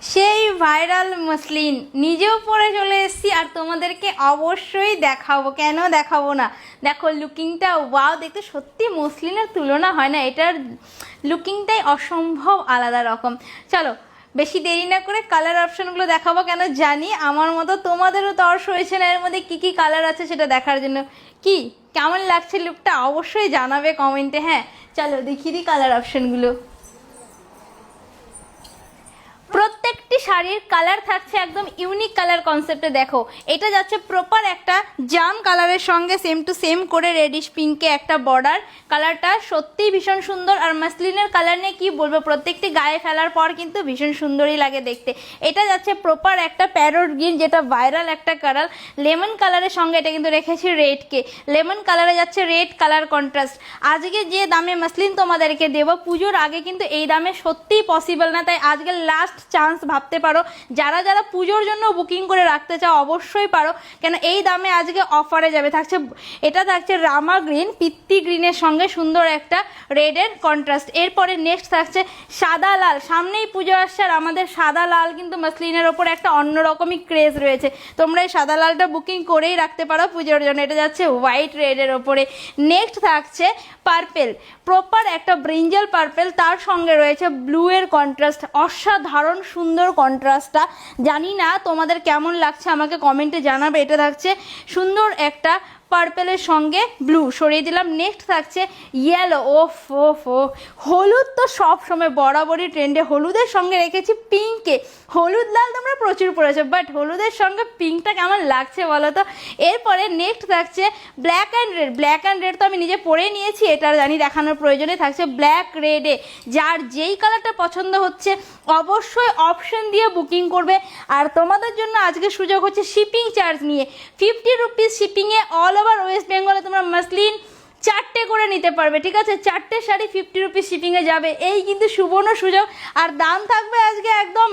সেই viral muslin নিজেও পরে চলে এসেছি আর তোমাদেরকে অবশ্যই দেখাবো, কেন দেখাবো না। দেখো লুকিংটা, ওয়াও, দেখতে সত্যি মসলিনের তুলনা হয় না, এটার লুকিংটাই অসম্ভব আলাদা রকম। চলো বেশি দেরি না করে কালার অপশনগুলো দেখাবো, কেন জানি আমার মতো তোমাদেরও তর্স হয়েছে না এর মধ্যে কী কী কালার আছে সেটা দেখার জন্য। কি কেমন লাগছে লুকটা অবশ্যই জানাবে কমেন্টে। হ্যাঁ চলো দেখিয়ে দিই কালার অপশনগুলো। প্রত্যেকটি শাড়ির কালার থাকছে একদম ইউনিক কালার কনসেপ্টে। দেখো এটা যাচ্ছে প্রপার একটা জাম কালারের সঙ্গে সেম টু সেম করে রেডিশ পিঙ্কে একটা বর্ডার। কালারটা সত্যিই ভীষণ সুন্দর। আর মাসলিনের কালার নিয়ে কী বলবো, প্রত্যেকটি গায়ে ফেলার পর কিন্তু ভীষণ সুন্দরই লাগে দেখতে। এটা যাচ্ছে প্রপার একটা প্যারোট গ্রিন, যেটা ভাইরাল একটা কালার। লেমন কালারের সঙ্গে এটা কিন্তু রেখেছি রেডকে, লেমন কালারে যাচ্ছে রেড কালার কন্ট্রাস্ট। আজকে যে দামে মাসলিন তোমাদেরকে দেবো, পুজোর আগে কিন্তু এই দামে সত্যিই পসিবল না, তাই আজকে লাস্ট চান্স ভাবতে পারো। যারা যারা পুজোর জন্য বুকিং করে রাখতে চাও অবশ্যই পারো, কেন এই দামে আজকে অফারে যাবে। থাকছে এটা থাকছে রামা গ্রিন, পিত্তি গ্রিনের সঙ্গে সুন্দর একটা রেডের কন্ট্রাস্ট। এরপরে নেক্সট থাকছে সাদা লাল। সামনেই পুজো আসছে আর আমাদের সাদা লাল কিন্তু মাসলিনের ওপর একটা অন্যরকমই ক্রেজ রয়েছে। তোমরা এই সাদা লালটা বুকিং করেই রাখতে পারো পুজোর জন্য। এটা যাচ্ছে হোয়াইট রেডের ওপরে। নেক্সট থাকছে পার্পেল, প্রপার একটা ব্রিঞ্জাল পার্পেল, তার সঙ্গে রয়েছে ব্লু এর কন্ট্রাস্ট। অসাধারণ সুন্দর কন্ট্রাস্টটা, জানি না তোমাদের কেমন লাগছে আমাকে কমেন্টে জানাবে। এটা থাকছে সুন্দর একটা পার্পেলের সঙ্গে ব্লু, সরিয়ে দিলাম। নেক্সট থাকছে ইয়েলো। ওফ ওফ ও, হলুদ তো সব সময় বরাবরই ট্রেন্ডে, হলুদের সঙ্গে রেখেছি পিঙ্কে। হলুদ লাল তোমরা প্রচুর পড়েছো, বাট হলুদের সঙ্গে পিঙ্কটা কেমন লাগছে বলো তো। এরপরে নেক্সট থাকছে black and red. Black and red তো আমি নিজে পরে নিয়েছি, এটা জানি দেখানোর প্রয়োজনে। থাকছে ব্ল্যাক রেডে, যার যেই কালারটা পছন্দ হচ্ছে অবশ্যই অপশন দিয়ে বুকিং করবে। আর তোমাদের জন্য আজকে সুযোগ হচ্ছে শিপিং চার্জ নিয়ে 50 রুপিস শিপিংয়ে অল ওভার ওয়েস্ট বেঙ্গলে তোমরা মাসলিন 4টে করে নিতে পারবে, ঠিক আছে। 4টে শাড়ি 50 রুপিস শিপিংয়ে যাবে, এই কিন্তু সুবর্ণ সুযোগ। আর দাম থাকবে আজকে একদম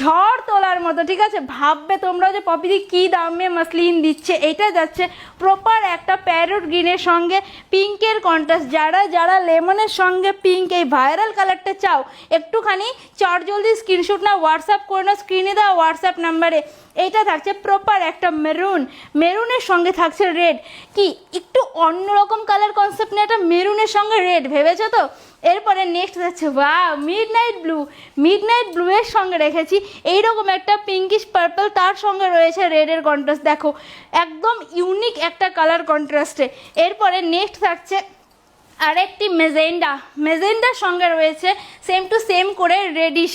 ঝড় তোলার মতো, ঠিক আছে। ভাববে তোমরা যে পপিদি কী দামে মাসলিন দিচ্ছে। এটা যাচ্ছে প্রপার একটা প্যারোট গ্রিনের সঙ্গে পিঙ্কের কন্ট্রাস্ট। যারা যারা লেমনের সঙ্গে পিঙ্ক এই ভাইরাল কালারটা চাও, একটুখানি চটজলদি স্ক্রিনশট না হোয়াটসঅ্যাপ করে নাও স্ক্রিনে দেওয়া হোয়াটসঅ্যাপ নাম্বারে। এইটা থাকছে প্রপার একটা মেরুন, মেরুনের সঙ্গে থাকছে রেড। কি একটু অন্যরকম কালার কনসেপ্ট নিয়ে একটা মেরুনের সঙ্গে রেড, ভেবেছো তো। এরপরে নেক্সট যাচ্ছে wow midnight blue. Midnight blue এর সঙ্গে রেখেছি এইরকম একটা পিঙ্কিশ পার্পল, তার সঙ্গে রয়েছে রেডের কন্ট্রাস্ট। দেখো একদম ইউনিক একটা কালার কন্ট্রাস্টে। এরপরে নেক্সট থাকছে আরেকটি মেজেন্ডা, মেজেন্ডার সঙ্গে রয়েছে সেম টু সেম করে রেডিশ।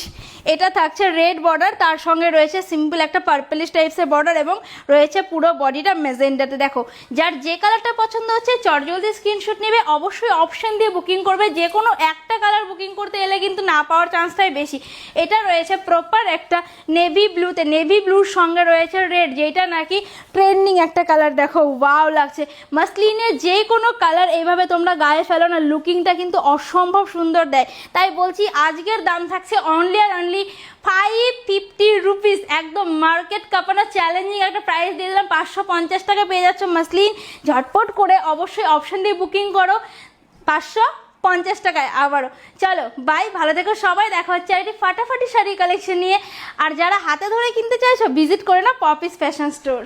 এটা থাকছে রেড বর্ডার, তার সঙ্গে রয়েছে সিম্পল একটা পার্পলিশ টাইপসের বর্ডার এবং রয়েছে পুরো বডিটা মেজেন্ডাতে। দেখো যার যে কালারটা পছন্দ হচ্ছে চটজলদি স্ক্রিনশট নেবে, অবশ্যই অপশন দিয়ে বুকিং করবে। যে কোনো একটা কালার বুকিং করতে এলে কিন্তু না পাওয়ার চান্সটাই বেশি। এটা রয়েছে প্রপার একটা নেভি ব্লুতে, নেভি ব্লুর সঙ্গে রয়েছে রেড, যেটা নাকি ট্রেন্ডিং একটা কালার। দেখো ওয়াও লাগছে। মাসলিনের যে কোনো কালার এইভাবে তোমরা গায়ে ফেলো না, লুকিংটা কিন্তু অসম্ভব সুন্দর দেয়। তাই বলছি আজকের দাম থাকছে অনলি আর অনলি 550 রুপিস। একদম মার্কেট কাঁপানো চ্যালেঞ্জিং একটা প্রাইস দিয়ে দিলাম। 550 টাকা পেয়ে যাচ্ছ মাসলিন। ঝটপট করে অবশ্যই অপশন দিয়ে বুকিং করো 550 টাকায় আবারও। চলো বাই, ভালো থেকো সবাই, দেখা হচ্ছে একটি ফাটাফাটি শাড়ি কালেকশন নিয়ে। আর যারা হাতে ধরে কিনতে চাইছো ভিজিট করে না পপিস ফ্যাশন স্টোর।